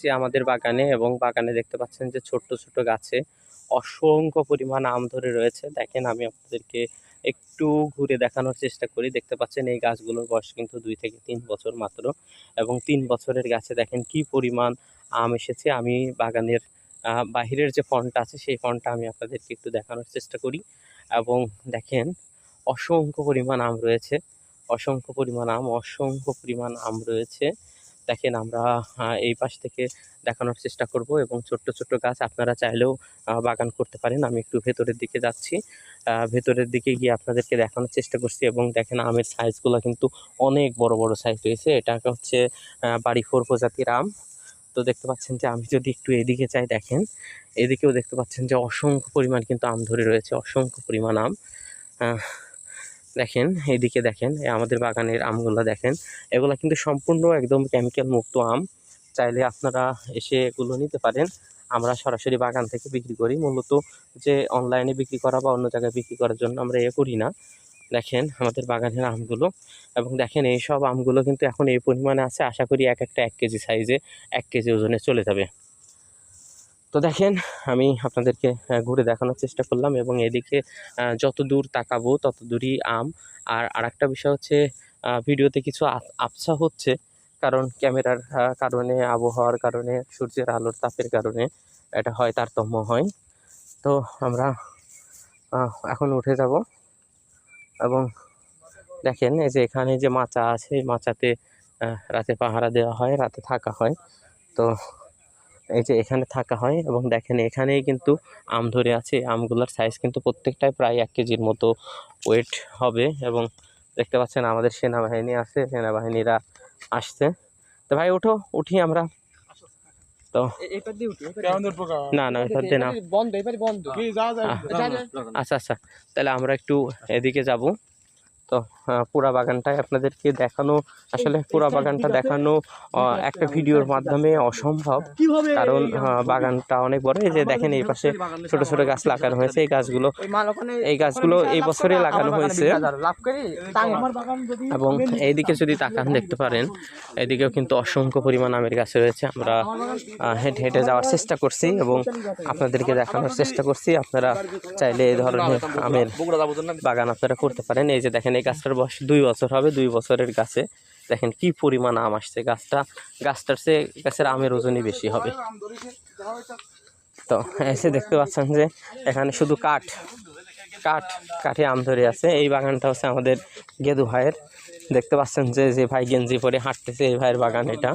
যে আমাদের বাগানে, এবং বাগানে দেখতে পাচ্ছেন যে ছোট্ট ছোট গাছে অসংখ্য পরিমাণ আম ধরে রয়েছে। দেখেন, আমি আপনাদেরকে একটু ঘুরে দেখানোর চেষ্টা করি। দেখতে পাচ্ছেন এই গাছগুলোর বয়স কিন্তু 2 থেকে 3 বছর মাত্র, এবং 3 বছরের গাছে দেখেন কি পরিমাণ আম এসেছে। আমি বাগানের বাহিরের যে ফন্টটা আছে সেই ফন্টটা আমি আপনাদেরকে একটু দেখানোর চেষ্টা করি, এবং দেখেন অসংখ্য পরিমাণ আম রয়েছে, অসংখ্য পরিমাণ আম রয়েছে। দেখেন, আমরা এই পাশ থেকে দেখানোর চেষ্টা করব, এবং ছোট্ট ছোট্ট গাছ আপনারা চাইলেও বাগান করতে পারেন। আমি একটু ভেতরের দিকে যাচ্ছি, ভেতরের দিকে গিয়ে আপনাদেরকে দেখানোর চেষ্টা করছি, এবং দেখেন আমের সাইজগুলো কিন্তু অনেক বড় বড় সাইজ রয়েছে। এটা হচ্ছে বাড়ি 4 প্রজাতির আম। তো দেখতে পাচ্ছেন যে আমি যদি একটু এদিকে চাই, দেখেন এদিকেও দেখতে পাচ্ছেন যে অসংখ্য পরিমাণ কিন্তু আম ধরে রয়েছে, অসংখ্য পরিমাণ আম। দেখেন এইদিকে, দেখেন আমাদের বাগানের আমগুলো দেখেন, এগুলো কিন্তু সম্পূর্ণ একদম কেমিক্যাল মুক্ত আম। চাইলে আপনারা এসে এগুলো নিতে পারেন। আমরা সরাসরি বাগান থেকে বিক্রি করি, মূলত যে অনলাইনে বিক্রি করা বা অন্য জায়গায় বিক্রি করার জন্য আমরা করি না। দেখেন আমাদের বাগানের আমগুলো, এবং দেখেন এই সব আমগুলো কিন্তু এখন এই পরিমাণে আছে, আশা করি এক একটা 1 কেজি সাইজে, 1 কেজি ওজনে চলে যাবে। তো দেখেন, আমি আপনাদেরকে ঘুরে দেখানোর চেষ্টা করলাম, এবং এদিকে যত দূর তাকাবো তত দূরই আম। আর আরেকটা বিষয় হচ্ছে, ভিডিওতে কিছু আবছা হচ্ছে, কারণ ক্যামেরার কারণে, আবহাওয়ার কারণে, সূর্যের আলোর তাপের কারণে এটা হয়, তারতম্য হয়। তো আমরা এখন উঠে যাব, এবং দেখেন এই যে এখানে যে মাচা আছে, এই মাচাতে রাতে পাহারা দেওয়া হয়, রাতে থাকা হয়। তো এই যে এখানে থাকা হয়, এবং দেখেন এখানেই কিন্তু আম ধরে আছে। আমগুলোর সাইজ কিন্তু প্রত্যেকটাই প্রায় 1 কেজির মতো ওয়েট হবে, এবং দেখতে পাচ্ছেন আমাদের সেনাবাহিনী আছে, সেনাবাহিনীরা আসছে। তো ভাই উঠো, উঠি আমরা। তো না না, এপার দিয়ে না। আচ্ছা আচ্ছা, তাহলে আমরা একটু এদিকে যাব। তো পুরা বাগানটাই আপনাদেরকে দেখানো, আসলে পুরা বাগানটা দেখানো একটা ভিডিওর মাধ্যমে অসম্ভব, কারণ বাগানটা অনেক বড়। এই যে দেখেন এই পাশে ছোট ছোট গাছ লাগানো হয়েছে, এই গাছগুলো এই বছরে লাগানো হয়েছে। এবং এইদিকে যদি তাকান দেখতে পারেন, এদিকেও কিন্তু অসংখ্য পরিমাণ আমের গাছ রয়েছে। আমরা হেঁটে হেঁটে যাওয়ার চেষ্টা করছি, এবং আপনাদেরকে দেখানোর চেষ্টা করছি। আপনারা চাইলে এই ধরনের আমের বাগান আপনারা করতে পারেন। এই যে দেখেন এই গাছটার বয়স 2 বছর হবে, 2 বছরের গাছে দেখেন কি পরিমাণ আম আসছে। গাছটার চেয়ে গাছের আমের ওজনই বেশি হবে। তো এসে দেখতে পাচ্ছেন যে এখানে শুধু কাঠে আম ধরে আছে। এই বাগানটা হচ্ছে আমাদের গেদু ভাইয়ের। দেখতে পাচ্ছেন যে ভাই গেঞ্জি পরে হাঁটতেছে, এই ভাইয়ের বাগান এটা।